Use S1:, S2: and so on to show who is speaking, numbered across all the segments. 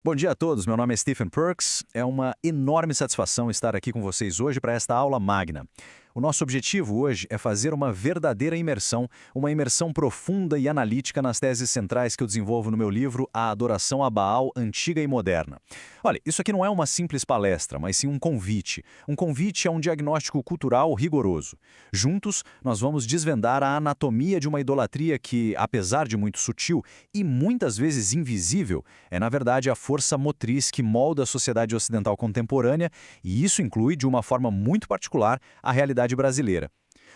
S1: Bom dia a todos, meu nome é Stephen Perks. É uma enorme satisfação estar aqui com vocês hoje para esta aula magna. O nosso objetivo hoje é fazer uma verdadeira imersão, uma imersão profunda e analítica nas teses centrais que eu desenvolvo no meu livro A Adoração a Baal Antiga e Moderna. Olha, isso aqui não é uma simples palestra, mas sim um convite. Um convite a um diagnóstico cultural rigoroso. Juntos, nós vamos desvendar a anatomia de uma idolatria que, apesar de muito sutil e muitas vezes invisível, é na verdade a força motriz que molda a sociedade ocidental contemporânea, e isso inclui, de uma forma muito particular, a realidade brasileira.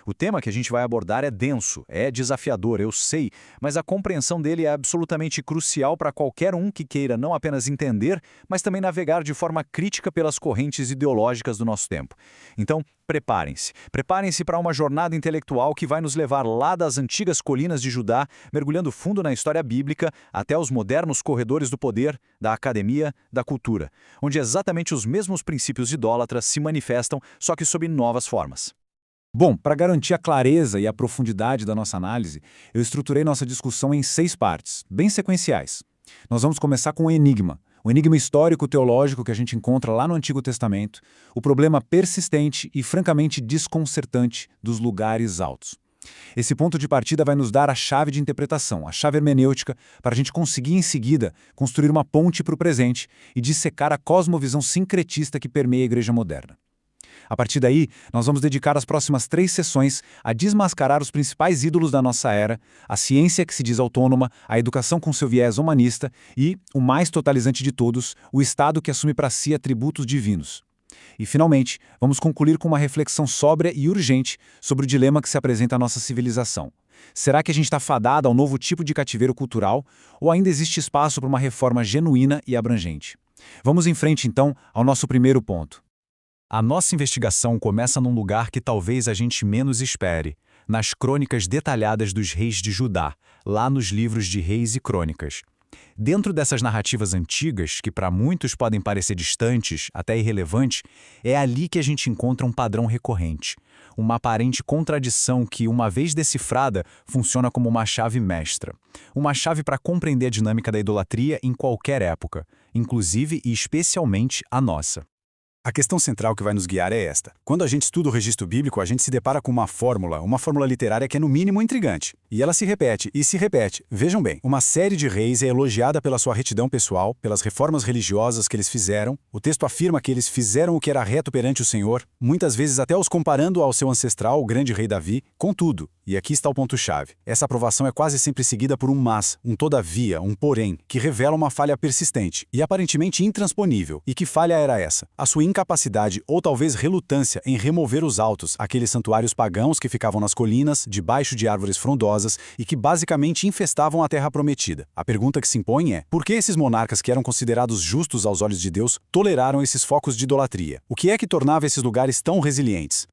S1: O tema que a gente vai abordar é denso, é desafiador, eu sei, mas a compreensão dele é absolutamente crucial para qualquer um que queira não apenas entender, mas também navegar de forma crítica pelas correntes ideológicas do nosso tempo. Então, preparem-se. Preparem-se para uma jornada intelectual que vai nos levar lá das antigas colinas de Judá, mergulhando fundo na história bíblica, até os modernos corredores do poder, da academia, da cultura, onde exatamente os mesmos princípios idólatras se manifestam, só que sob novas formas.
S2: Bom, para garantir a clareza e a profundidade da nossa análise, eu estruturei nossa discussão em 6 partes, bem sequenciais. Nós vamos começar com o enigma histórico-teológico que a gente encontra lá no Antigo Testamento, o problema persistente e francamente desconcertante dos lugares altos. Esse ponto de partida vai nos dar a chave de interpretação, a chave hermenêutica, para a gente conseguir em seguida construir uma ponte para o presente e dissecar a cosmovisão sincretista que permeia a Igreja moderna. A partir daí, nós vamos dedicar as próximas 3 sessões a desmascarar os principais ídolos da nossa era, a ciência que se diz autônoma, a educação com seu viés humanista e, o mais totalizante de todos, o Estado que assume para si atributos divinos. E, finalmente, vamos concluir com uma reflexão sóbria e urgente sobre o dilema que se apresenta à nossa civilização. Será que a gente está fadado a um novo tipo de cativeiro cultural ou ainda existe espaço para uma reforma genuína e abrangente? Vamos em frente, então, ao nosso primeiro ponto.
S1: A nossa investigação começa num lugar que talvez a gente menos espere, nas crônicas detalhadas dos reis de Judá, lá nos livros de Reis e Crônicas. Dentro dessas narrativas antigas, que para muitos podem parecer distantes, até irrelevantes, é ali que a gente encontra um padrão recorrente. Uma aparente contradição que, uma vez decifrada, funciona como uma chave mestra. Uma chave para compreender a dinâmica da idolatria em qualquer época, inclusive e especialmente a nossa.
S3: A questão central que vai nos guiar é esta. Quando a gente estuda o registro bíblico, a gente se depara com uma fórmula literária que é no mínimo intrigante. E ela se repete, e se repete. Vejam bem, uma série de reis é elogiada pela sua retidão pessoal, pelas reformas religiosas que eles fizeram. O texto afirma que eles fizeram o que era reto perante o Senhor, muitas vezes até os comparando ao seu ancestral, o grande rei Davi. Contudo, e aqui está o ponto-chave, essa aprovação é quase sempre seguida por um mas, um todavia, um porém, que revela uma falha persistente e aparentemente intransponível. E que falha era essa? A sua incapacidade ou talvez relutância em remover os altos, aqueles santuários pagãos que ficavam nas colinas, debaixo de árvores frondosas e que basicamente infestavam a terra prometida. A pergunta que se impõe é, por que esses monarcas que eram considerados justos aos olhos de Deus toleraram esses focos de idolatria? O que é que tornava esses lugares tão resilientes?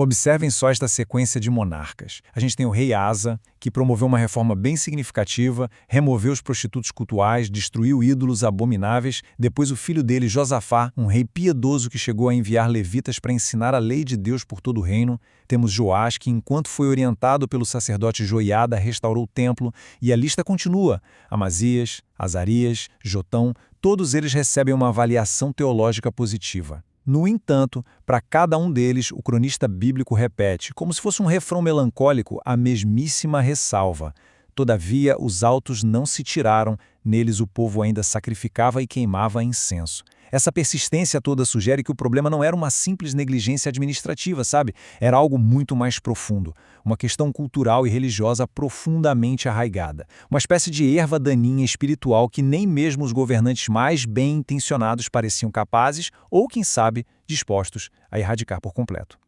S2: Observem só esta sequência de monarcas. A gente tem o rei Asa, que promoveu uma reforma bem significativa, removeu os prostitutos cultuais, destruiu ídolos abomináveis. Depois o filho dele, Josafá, um rei piedoso que chegou a enviar levitas para ensinar a lei de Deus por todo o reino. Temos Joás, que enquanto foi orientado pelo sacerdote Joiada, restaurou o templo. E a lista continua. Amazias, Azarias, Jotão, todos eles recebem uma avaliação teológica positiva. No entanto, para cada um deles, o cronista bíblico repete, como se fosse um refrão melancólico, a mesmíssima ressalva. Todavia, os altos não se tiraram, neles o povo ainda sacrificava e queimava incenso. Essa persistência toda sugere que o problema não era uma simples negligência administrativa, sabe? Era algo muito mais profundo. Uma questão cultural e religiosa profundamente arraigada. Uma espécie de erva daninha espiritual que nem mesmo os governantes mais bem-intencionados pareciam capazes ou, quem sabe, dispostos a erradicar por completo.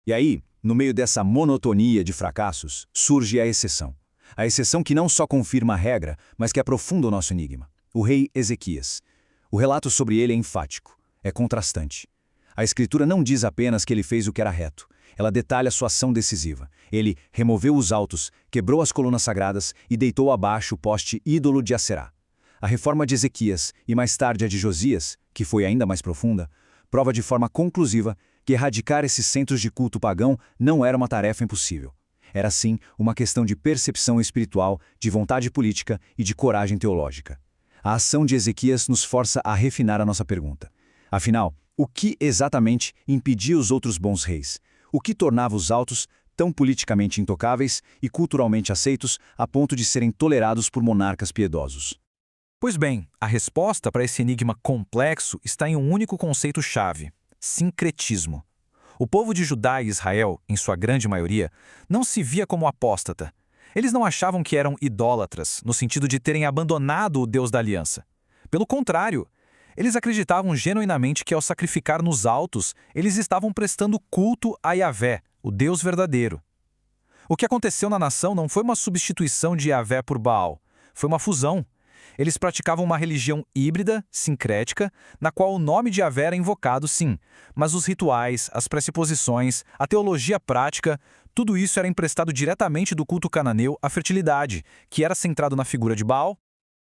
S1: E aí, no meio dessa monotonia de fracassos, surge a exceção. A exceção que não só confirma a regra, mas que aprofunda o nosso enigma. O rei Ezequias. O relato sobre ele é enfático, é contrastante. A Escritura não diz apenas que ele fez o que era reto. Ela detalha sua ação decisiva. Ele removeu os altos, quebrou as colunas sagradas e deitou abaixo o poste ídolo de Aserá. A reforma de Ezequias e mais tarde a de Josias, que foi ainda mais profunda, prova de forma conclusiva que erradicar esses centros de culto pagão não era uma tarefa impossível. Era sim uma questão de percepção espiritual, de vontade política e de coragem teológica. A ação de Ezequias nos força a refinar a nossa pergunta. Afinal, o que exatamente impedia os outros bons reis? O que tornava os altos tão politicamente intocáveis e culturalmente aceitos a ponto de serem tolerados por monarcas piedosos?
S2: Pois bem, a resposta para esse enigma complexo está em um único conceito-chave: sincretismo. O povo de Judá e Israel, em sua grande maioria, não se via como apóstata. Eles não achavam que eram idólatras, no sentido de terem abandonado o Deus da aliança. Pelo contrário, eles acreditavam genuinamente que ao sacrificar nos altos, eles estavam prestando culto a Yahvé, o Deus verdadeiro. O que aconteceu na nação não foi uma substituição de Yahvé por Baal, foi uma fusão. Eles praticavam uma religião híbrida, sincrética, na qual o nome de Yahvé era invocado, sim, mas os rituais, as pressuposições, a teologia prática, tudo isso era emprestado diretamente do culto cananeu à fertilidade, que era centrado na figura de Baal.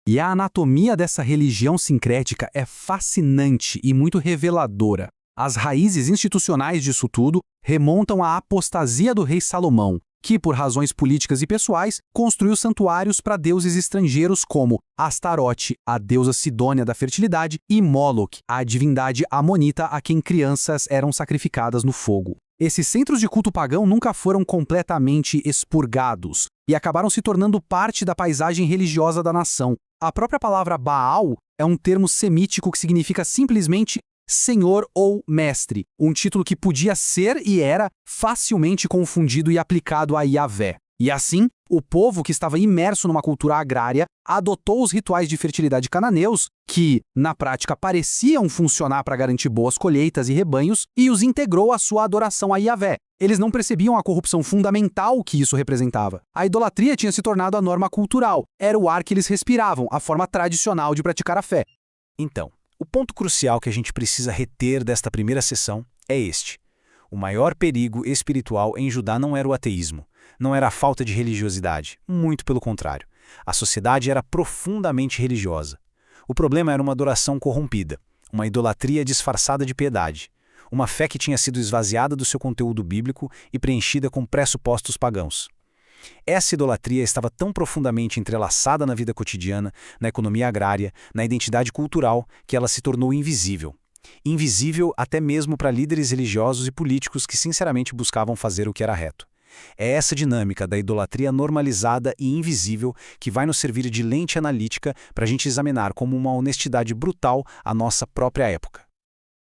S4: E a anatomia dessa religião sincrética é fascinante e muito reveladora. As raízes institucionais disso tudo remontam à apostasia do rei Salomão, que, por razões políticas e pessoais, construiu santuários para deuses estrangeiros como Astarote, a deusa sidônia da fertilidade, e Moloch, a divindade amonita a quem crianças eram sacrificadas no fogo. Esses centros de culto pagão nunca foram completamente expurgados e acabaram se tornando parte da paisagem religiosa da nação. A própria palavra Baal é um termo semítico que significa simplesmente senhor ou mestre, um título que podia ser e era facilmente confundido e aplicado a Yahvé. E assim, o povo que estava imerso numa cultura agrária adotou os rituais de fertilidade cananeus, que, na prática, pareciam funcionar para garantir boas colheitas e rebanhos, e os integrou à sua adoração a Yahvé. Eles não percebiam a corrupção fundamental que isso representava. A idolatria tinha se tornado a norma cultural, era o ar que eles respiravam, a forma tradicional de praticar a fé.
S3: Então, o ponto crucial que a gente precisa reter desta primeira sessão é este. O maior perigo espiritual em Judá não era o ateísmo, não era a falta de religiosidade, muito pelo contrário. A sociedade era profundamente religiosa. O problema era uma adoração corrompida, uma idolatria disfarçada de piedade, uma fé que tinha sido esvaziada do seu conteúdo bíblico e preenchida com pressupostos pagãos. Essa idolatria estava tão profundamente entrelaçada na vida cotidiana, na economia agrária, na identidade cultural, que ela se tornou invisível. Invisível até mesmo para líderes religiosos e políticos que sinceramente buscavam fazer o que era reto. É essa dinâmica da idolatria normalizada e invisível que vai nos servir de lente analítica para a gente examinar como uma honestidade brutal a nossa própria época.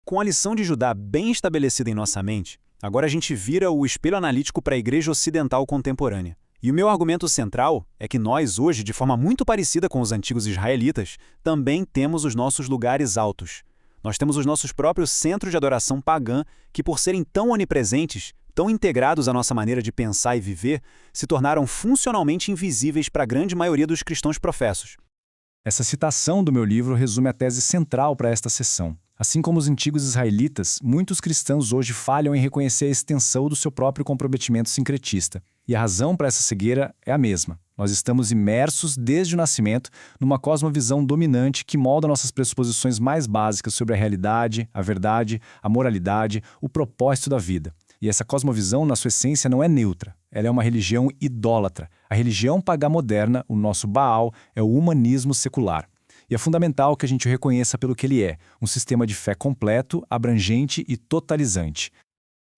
S3: Com a lição de Judá bem estabelecida em nossa mente, agora a gente vira o espelho analítico para a igreja ocidental contemporânea. E o meu argumento central é que nós hoje, de forma muito parecida com os antigos israelitas, também temos os nossos lugares altos. Nós temos os nossos próprios centros de adoração pagã que, por serem tão onipresentes, tão integrados à nossa maneira de pensar e viver, se tornaram funcionalmente invisíveis para a grande maioria dos cristãos professos.
S1: Essa citação do meu livro resume a tese central para esta sessão. Assim como os antigos israelitas, muitos cristãos hoje falham em reconhecer a extensão do seu próprio comprometimento sincretista. E a razão para essa cegueira é a mesma. Nós estamos imersos desde o nascimento numa cosmovisão dominante que molda nossas pressuposições mais básicas sobre a realidade, a verdade, a moralidade, o propósito da vida. E essa cosmovisão, na sua essência, não é neutra. Ela é uma religião idólatra. A religião pagã moderna, o nosso Baal, é o humanismo secular. E é fundamental que a gente o reconheça pelo que ele é, um sistema de fé completo, abrangente e totalizante.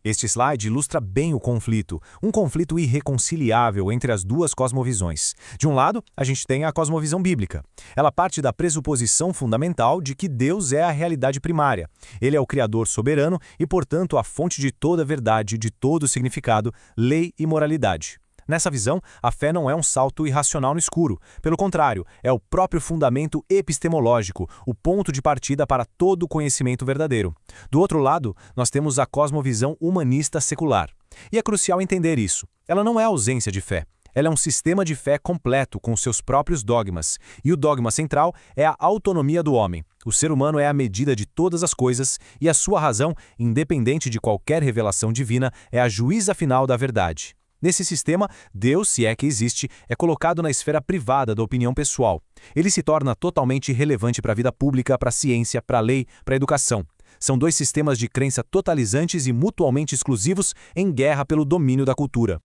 S2: Este slide ilustra bem o conflito, um conflito irreconciliável entre as duas cosmovisões. De um lado, a gente tem a cosmovisão bíblica. Ela parte da pressuposição fundamental de que Deus é a realidade primária. Ele é o Criador soberano e, portanto, a fonte de toda a verdade, de todo o significado, lei e moralidade. Nessa visão, a fé não é um salto irracional no escuro. Pelo contrário, é o próprio fundamento epistemológico, o ponto de partida para todo o conhecimento verdadeiro. Do outro lado, nós temos a cosmovisão humanista secular. E é crucial entender isso. Ela não é ausência de fé. Ela é um sistema de fé completo, com seus próprios dogmas. E o dogma central é a autonomia do homem. O ser humano é a medida de todas as coisas e a sua razão, independente de qualquer revelação divina, é a juíza final da verdade. Nesse sistema, Deus, se é que existe, é colocado na esfera privada da opinião pessoal. Ele se torna totalmente irrelevante para a vida pública, para a ciência, para a lei, para a educação. São dois sistemas de crença totalizantes e mutuamente exclusivos em guerra pelo domínio da cultura.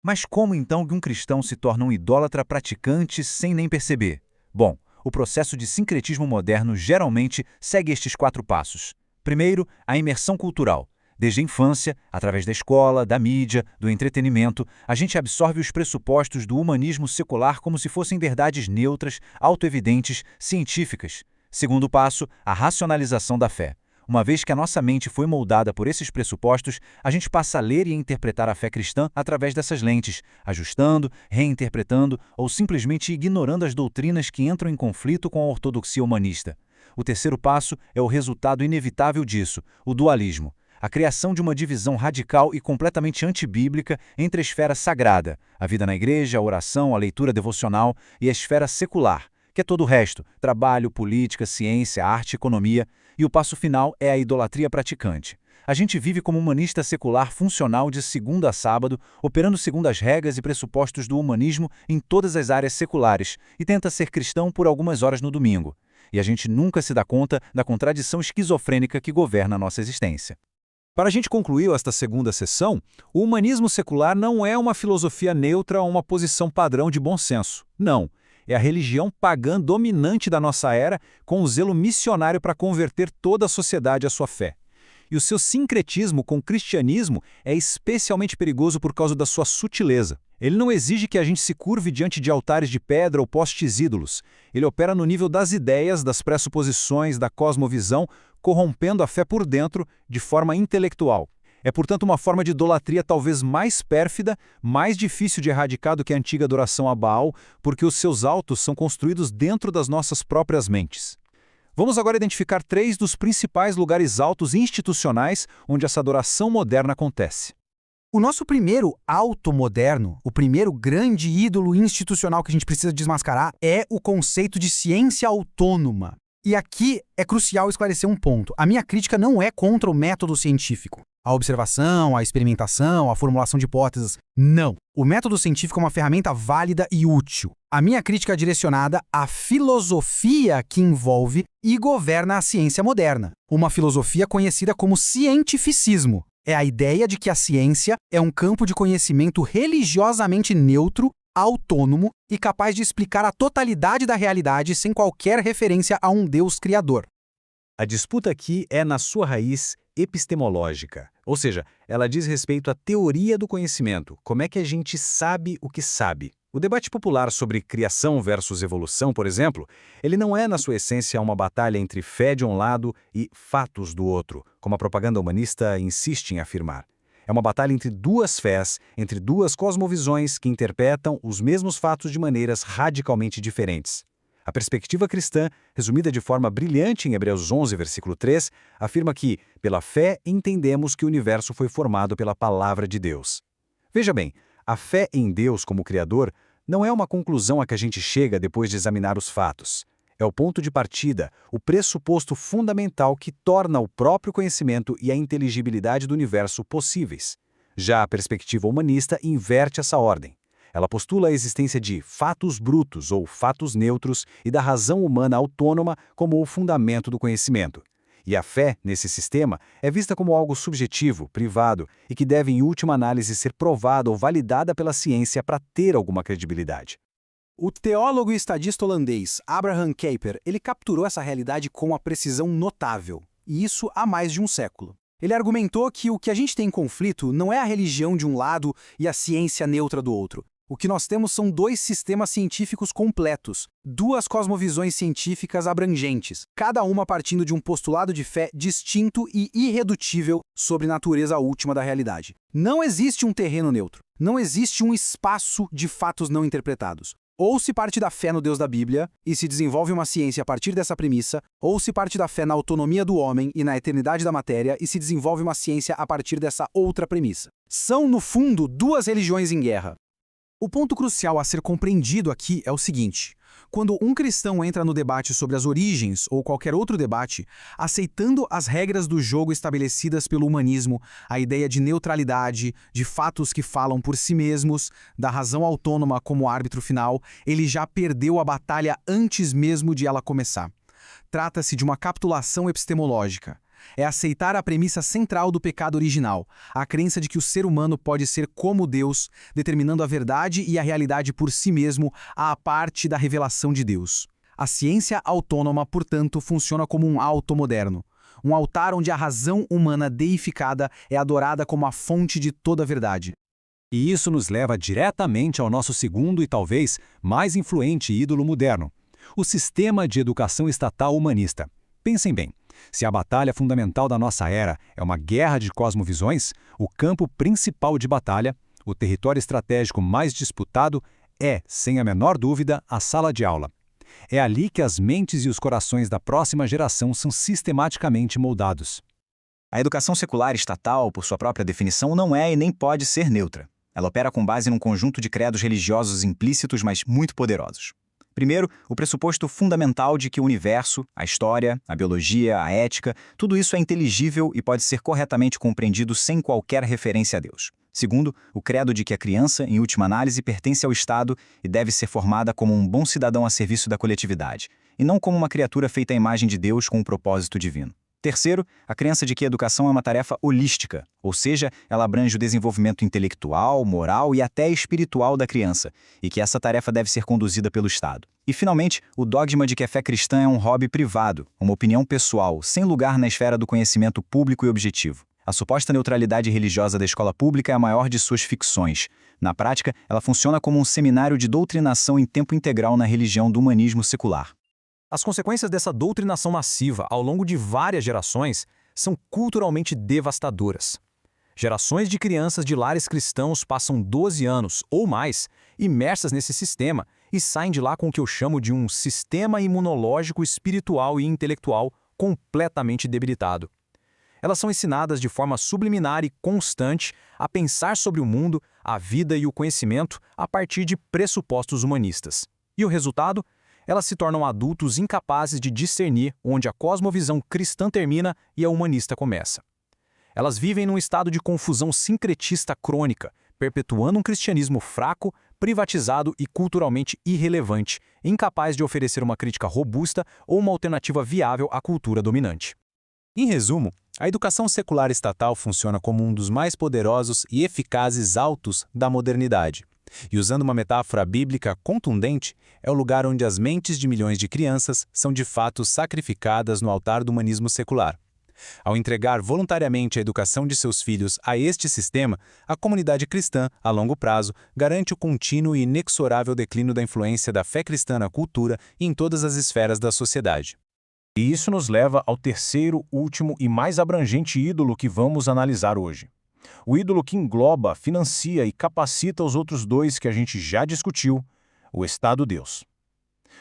S1: Mas como então que um cristão se torna um idólatra praticante sem nem perceber? Bom,
S2: O processo de sincretismo moderno geralmente segue estes 4 passos. Primeiro, a imersão cultural. Desde a infância, através da escola, da mídia, do entretenimento, a gente absorve os pressupostos do humanismo secular como se fossem verdades neutras, autoevidentes, científicas. Segundo passo, a racionalização da fé. Uma vez que a nossa mente foi moldada por esses pressupostos, a gente passa a ler e interpretar a fé cristã através dessas lentes, ajustando, reinterpretando ou simplesmente ignorando as doutrinas que entram em conflito com a ortodoxia humanista. O terceiro passo é o resultado inevitável disso, o dualismo. A criação de uma divisão radical e completamente antibíblica entre a esfera sagrada, a vida na igreja, a oração, a leitura devocional, e a esfera secular, que é todo o resto, trabalho, política, ciência, arte, economia, e o passo final é a idolatria praticante. A gente vive como humanista secular funcional de segunda a sábado, operando segundo as regras e pressupostos do humanismo em todas as áreas seculares, e tenta ser cristão por algumas horas no domingo. E a gente nunca se dá conta da contradição esquizofrênica que governa a nossa existência.
S1: Para a gente concluir esta segunda sessão, o humanismo secular não é uma filosofia neutra ou uma posição padrão de bom senso. Não. É a religião pagã dominante da nossa era, com o zelo missionário para converter toda a sociedade à sua fé. E o seu sincretismo com o cristianismo é especialmente perigoso por causa da sua sutileza. Ele não exige que a gente se curve diante de altares de pedra ou postes ídolos. Ele opera no nível das ideias, das pressuposições, da cosmovisão, corrompendo a fé por dentro de forma intelectual. É, portanto, uma forma de idolatria talvez mais pérfida, mais difícil de erradicar do que a antiga adoração a Baal, porque os seus altos são construídos dentro das nossas próprias mentes. Vamos agora identificar 3 dos principais lugares altos institucionais onde essa adoração moderna acontece.
S4: O nosso primeiro alto moderno, o primeiro grande ídolo institucional que a gente precisa desmascarar é o conceito de ciência autônoma. E aqui é crucial esclarecer um ponto. A minha crítica não é contra o método científico. A observação, a experimentação, a formulação de hipóteses. Não. O método científico é uma ferramenta válida e útil. A minha crítica é direcionada à filosofia que envolve e governa a ciência moderna. Uma filosofia conhecida como cientificismo. É a ideia de que a ciência é um campo de conhecimento religiosamente neutro, autônomo e capaz de explicar a totalidade da realidade sem qualquer referência a um Deus criador.
S1: A disputa aqui é, na sua raiz, epistemológica, ou seja, ela diz respeito à teoria do conhecimento, como é que a gente sabe o que sabe. O debate popular sobre criação versus evolução, por exemplo, ele não é, na sua essência, uma batalha entre fé de um lado e fatos do outro, como a propaganda humanista insiste em afirmar. É uma batalha entre duas fés, entre duas cosmovisões que interpretam os mesmos fatos de maneiras radicalmente diferentes. A perspectiva cristã, resumida de forma brilhante em Hebreus 11, versículo 3, afirma que, pela fé, entendemos que o universo foi formado pela palavra de Deus. Veja bem, a fé em Deus como Criador não é uma conclusão a que a gente chega depois de examinar os fatos. É o ponto de partida, o pressuposto fundamental que torna o próprio conhecimento e a inteligibilidade do universo possíveis. Já a perspectiva humanista inverte essa ordem. Ela postula a existência de fatos brutos ou fatos neutros e da razão humana autônoma como o fundamento do conhecimento. E a fé, nesse sistema, é vista como algo subjetivo, privado, e que deve, em última análise, ser provada ou validada pela ciência para ter alguma credibilidade.
S4: O teólogo e estadista holandês Abraham Kuyper, ele capturou essa realidade com uma precisão notável, e isso há mais de um século. Ele argumentou que o que a gente tem em conflito não é a religião de um lado e a ciência neutra do outro. O que nós temos são 2 sistemas científicos completos, 2 cosmovisões científicas abrangentes, cada uma partindo de um postulado de fé distinto e irredutível sobre a natureza última da realidade. Não existe um terreno neutro, não existe um espaço de fatos não interpretados. Ou se parte da fé no Deus da Bíblia e se desenvolve uma ciência a partir dessa premissa, ou se parte da fé na autonomia do homem e na eternidade da matéria e se desenvolve uma ciência a partir dessa outra premissa. São, no fundo, 2 religiões em guerra. O ponto crucial a ser compreendido aqui é o seguinte: quando um cristão entra no debate sobre as origens ou qualquer outro debate, aceitando as regras do jogo estabelecidas pelo humanismo, a ideia de neutralidade, de fatos que falam por si mesmos, da razão autônoma como árbitro final, ele já perdeu a batalha antes mesmo de ela começar. Trata-se de uma capitulação epistemológica. É aceitar a premissa central do pecado original, a crença de que o ser humano pode ser como Deus, determinando a verdade e a realidade por si mesmo à parte da revelação de Deus. A ciência autônoma, portanto, funciona como um auto moderno. Um altar onde a razão humana deificada é adorada como a fonte de toda a verdade.
S2: E isso nos leva diretamente ao nosso segundo e talvez mais influente ídolo moderno, o sistema de educação estatal humanista. Pensem bem, se a batalha fundamental da nossa era é uma guerra de cosmovisões, o campo principal de batalha, o território estratégico mais disputado, é, sem a menor dúvida, a sala de aula. É ali que as mentes e os corações da próxima geração são sistematicamente moldados.
S1: A educação secular estatal, por sua própria definição, não é e nem pode ser neutra. Ela opera com base num conjunto de credos religiosos implícitos, mas muito poderosos. Primeiro, o pressuposto fundamental de que o universo, a história, a biologia, a ética, tudo isso é inteligível e pode ser corretamente compreendido sem qualquer referência a Deus. Segundo, o credo de que a criança, em última análise, pertence ao Estado e deve ser formada como um bom cidadão a serviço da coletividade, e não como uma criatura feita à imagem de Deus com um propósito divino. Terceiro, a crença de que a educação é uma tarefa holística, ou seja, ela abrange o desenvolvimento intelectual, moral e até espiritual da criança, e que essa tarefa deve ser conduzida pelo Estado. E, finalmente, o dogma de que a fé cristã é um hobby privado, uma opinião pessoal, sem lugar na esfera do conhecimento público e objetivo. A suposta neutralidade religiosa da escola pública é a maior de suas ficções. Na prática, ela funciona como um seminário de doutrinação em tempo integral na religião do humanismo secular.
S2: As consequências dessa doutrinação massiva ao longo de várias gerações são culturalmente devastadoras. Gerações de crianças de lares cristãos passam 12 anos ou mais imersas nesse sistema e saem de lá com o que eu chamo de um sistema imunológico, espiritual e intelectual completamente debilitado. Elas são ensinadas de forma subliminar e constante a pensar sobre o mundo, a vida e o conhecimento a partir de pressupostos humanistas. E o resultado? Elas se tornam adultos incapazes de discernir onde a cosmovisão cristã termina e a humanista começa. Elas vivem num estado de confusão sincretista crônica, perpetuando um cristianismo fraco, privatizado e culturalmente irrelevante, incapaz de oferecer uma crítica robusta ou uma alternativa viável à cultura dominante. Em resumo, a educação secular estatal funciona como um dos mais poderosos e eficazes autos da modernidade. E usando uma metáfora bíblica contundente, é o lugar onde as mentes de milhões de crianças são de fato sacrificadas no altar do humanismo secular. Ao entregar voluntariamente a educação de seus filhos a este sistema, a comunidade cristã, a longo prazo, garante o contínuo e inexorável declínio da influência da fé cristã na cultura e em todas as esferas da sociedade.
S5: E isso nos leva ao terceiro, último e mais abrangente ídolo que vamos analisar hoje. O ídolo que engloba, financia e capacita os outros dois que a gente já discutiu, o Estado-Deus.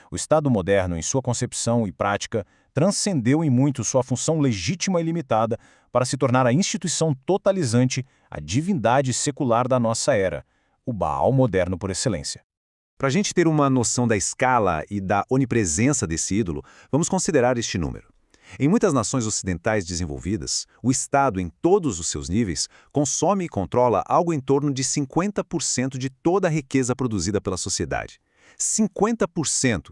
S5: O Estado moderno, em sua concepção e prática, transcendeu em muito sua função legítima e limitada para se tornar a instituição totalizante, a divindade secular da nossa era, o Baal moderno por excelência.
S1: Para a gente ter uma noção da escala e da onipresença desse ídolo, vamos considerar este número. Em muitas nações ocidentais desenvolvidas, o Estado, em todos os seus níveis, consome e controla algo em torno de 50% de toda a riqueza produzida pela sociedade. 50%!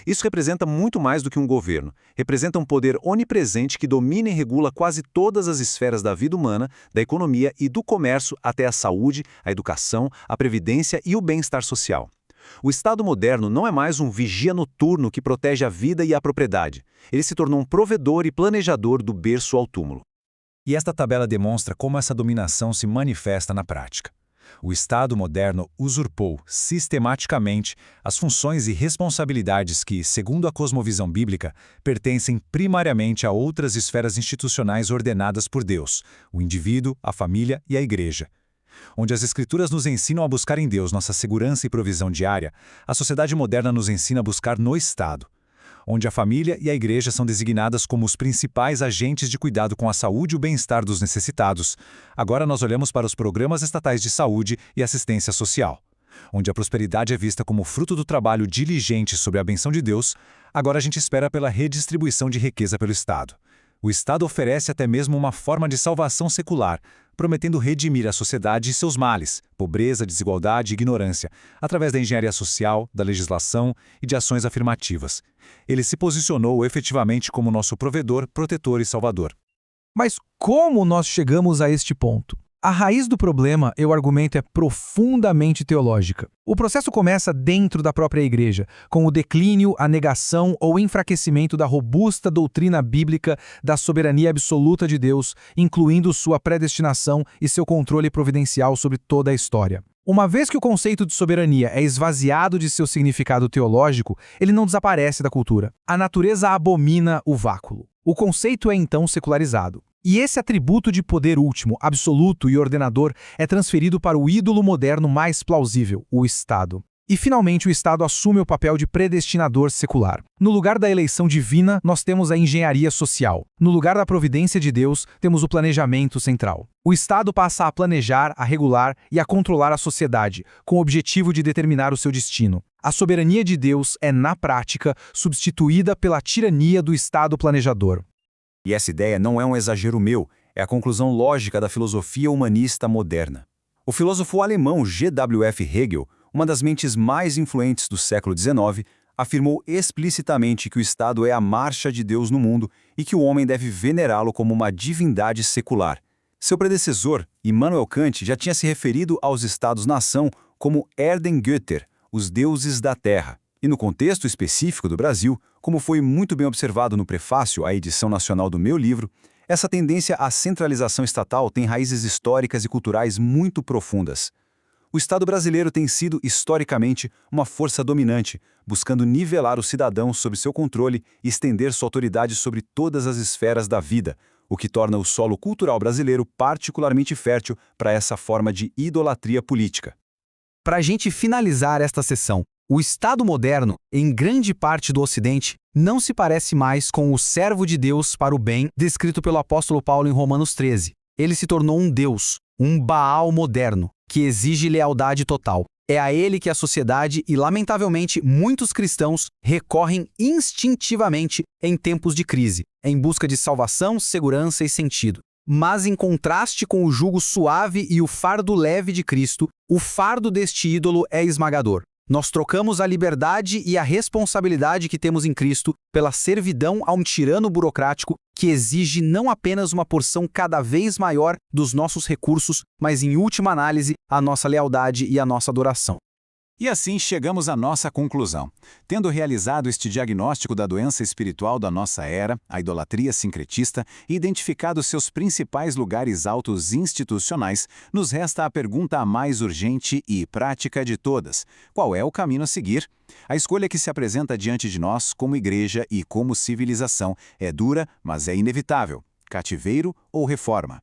S1: Isso representa muito mais do que um governo. Representa um poder onipresente que domina e regula quase todas as esferas da vida humana, da economia e do comércio até a saúde, a educação, a previdência e o bem-estar social. O Estado moderno não é mais um vigia noturno que protege a vida e a propriedade. Ele se tornou um provedor e planejador do berço ao túmulo.
S2: E esta tabela demonstra como essa dominação se manifesta na prática. O Estado moderno usurpou, sistematicamente, as funções e responsabilidades que, segundo a cosmovisão bíblica, pertencem primariamente a outras esferas institucionais ordenadas por Deus, o indivíduo, a família e a igreja. Onde as Escrituras nos ensinam a buscar em Deus nossa segurança e provisão diária, a sociedade moderna nos ensina a buscar no Estado. Onde a família e a igreja são designadas como os principais agentes de cuidado com a saúde e o bem-estar dos necessitados, agora nós olhamos para os programas estatais de saúde e assistência social. Onde a prosperidade é vista como fruto do trabalho diligente sob a benção de Deus, agora a gente espera pela redistribuição de riqueza pelo Estado. O Estado oferece até mesmo uma forma de salvação secular, prometendo redimir a sociedade e seus males, pobreza, desigualdade e ignorância, através da engenharia social, da legislação e de ações afirmativas. Ele se posicionou efetivamente como nosso provedor, protetor e salvador.
S6: Mas como nós chegamos a este ponto?
S4: A raiz do problema, eu argumento, é profundamente teológica. O processo começa dentro da própria igreja, com o declínio, a negação ou enfraquecimento da robusta doutrina bíblica da soberania absoluta de Deus, incluindo sua predestinação e seu controle providencial sobre toda a história. Uma vez que o conceito de soberania é esvaziado de seu significado teológico, ele não desaparece da cultura. A natureza abomina o vácuo. O conceito é então secularizado. E esse atributo de poder último, absoluto e ordenador é transferido para o ídolo moderno mais plausível, o Estado. E, finalmente, o Estado assume o papel de predestinador secular. No lugar da eleição divina, nós temos a engenharia social. No lugar da providência de Deus, temos o planejamento central. O Estado passa a planejar, a regular e a controlar a sociedade, com o objetivo de determinar o seu destino. A soberania de Deus é, na prática, substituída pela tirania do Estado planejador.
S1: E essa ideia não é um exagero meu, é a conclusão lógica da filosofia humanista moderna. O filósofo alemão G.W.F. Hegel, uma das mentes mais influentes do século XIX, afirmou explicitamente que o Estado é a marcha de Deus no mundo e que o homem deve venerá-lo como uma divindade secular. Seu predecessor, Immanuel Kant, já tinha se referido aos Estados-nação como Erdengötter, os deuses da terra. E no contexto específico do Brasil, como foi muito bem observado no prefácio à edição nacional do meu livro, essa tendência à centralização estatal tem raízes históricas e culturais muito profundas. O Estado brasileiro tem sido, historicamente, uma força dominante, buscando nivelar o cidadão sob seu controle e estender sua autoridade sobre todas as esferas da vida, o que torna o solo cultural brasileiro particularmente fértil para essa forma de idolatria política.
S4: Para a gente finalizar esta sessão, o Estado moderno, em grande parte do Ocidente, não se parece mais com o servo de Deus para o bem descrito pelo apóstolo Paulo em Romanos 13. Ele se tornou um Deus, um Baal moderno, que exige lealdade total. É a ele que a sociedade e, lamentavelmente, muitos cristãos recorrem instintivamente em tempos de crise, em busca de salvação, segurança e sentido. Mas, em contraste com o jugo suave e o fardo leve de Cristo, o fardo deste ídolo é esmagador. Nós trocamos a liberdade e a responsabilidade que temos em Cristo pela servidão a um tirano burocrático que exige não apenas uma porção cada vez maior dos nossos recursos, mas, em última análise, a nossa lealdade e a nossa adoração.
S3: E assim chegamos à nossa conclusão. Tendo realizado este diagnóstico da doença espiritual da nossa era, a idolatria sincretista, e identificado seus principais lugares altos institucionais, nos resta a pergunta a mais urgente e prática de todas: qual é o caminho a seguir? A escolha que se apresenta diante de nós como igreja e como civilização é dura, mas é inevitável: cativeiro ou reforma?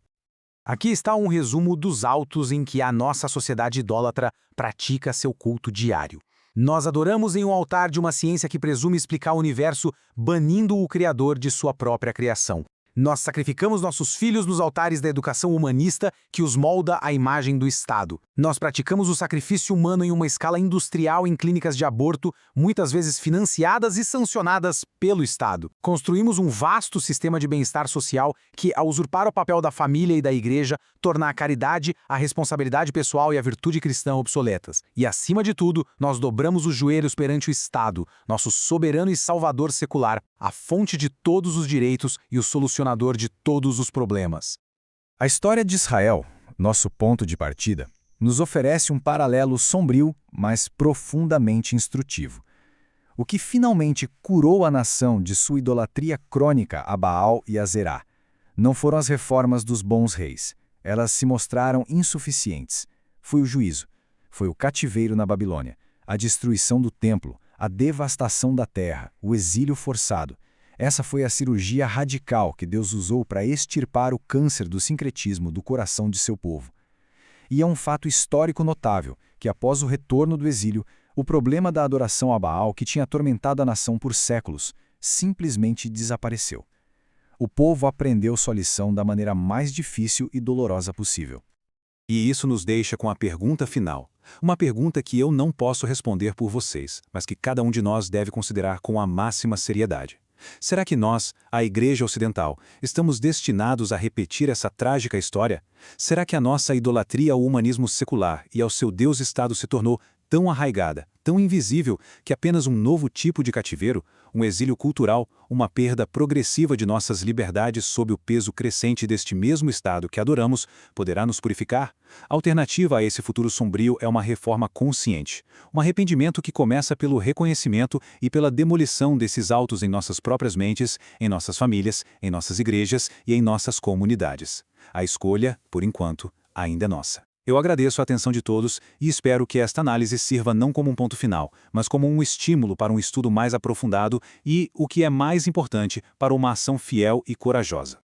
S4: Aqui está um resumo dos autos em que a nossa sociedade idólatra pratica seu culto diário. Nós adoramos em um altar de uma ciência que presume explicar o universo, banindo o Criador de sua própria criação. Nós sacrificamos nossos filhos nos altares da educação humanista que os molda à imagem do Estado. Nós praticamos o sacrifício humano em uma escala industrial em clínicas de aborto, muitas vezes financiadas e sancionadas pelo Estado. Construímos um vasto sistema de bem-estar social que, ao usurpar o papel da família e da igreja, torna a caridade, a responsabilidade pessoal e a virtude cristã obsoletas. E, acima de tudo, nós dobramos os joelhos perante o Estado, nosso soberano e salvador secular, a fonte de todos os direitos e o solucionador de todos os problemas.
S2: A história de Israel, nosso ponto de partida, nos oferece um paralelo sombrio, mas profundamente instrutivo. O que finalmente curou a nação de sua idolatria crônica a Baal e a Zerá não foram as reformas dos bons reis. Elas se mostraram insuficientes. Foi o juízo, foi o cativeiro na Babilônia, a destruição do templo, a devastação da terra, o exílio forçado. Essa foi a cirurgia radical que Deus usou para extirpar o câncer do sincretismo do coração de seu povo. E é um fato histórico notável que, após o retorno do exílio, o problema da adoração a Baal, que tinha atormentado a nação por séculos, simplesmente desapareceu. O povo aprendeu sua lição da maneira mais difícil e dolorosa possível.
S3: E isso nos deixa com a pergunta final. Uma pergunta que eu não posso responder por vocês, mas que cada um de nós deve considerar com a máxima seriedade. Será que nós, a Igreja Ocidental, estamos destinados a repetir essa trágica história? Será que a nossa idolatria ao humanismo secular e ao seu Deus-Estado se tornou tão arraigada, tão invisível, que apenas um novo tipo de cativeiro, um exílio cultural, uma perda progressiva de nossas liberdades sob o peso crescente deste mesmo Estado que adoramos, poderá nos purificar? A alternativa a esse futuro sombrio é uma reforma consciente, um arrependimento que começa pelo reconhecimento e pela demolição desses autos em nossas próprias mentes, em nossas famílias, em nossas igrejas e em nossas comunidades. A escolha, por enquanto, ainda é nossa. Eu agradeço a atenção de todos e espero que esta análise sirva não como um ponto final, mas como um estímulo para um estudo mais aprofundado e, o que é mais importante, para uma ação fiel e corajosa.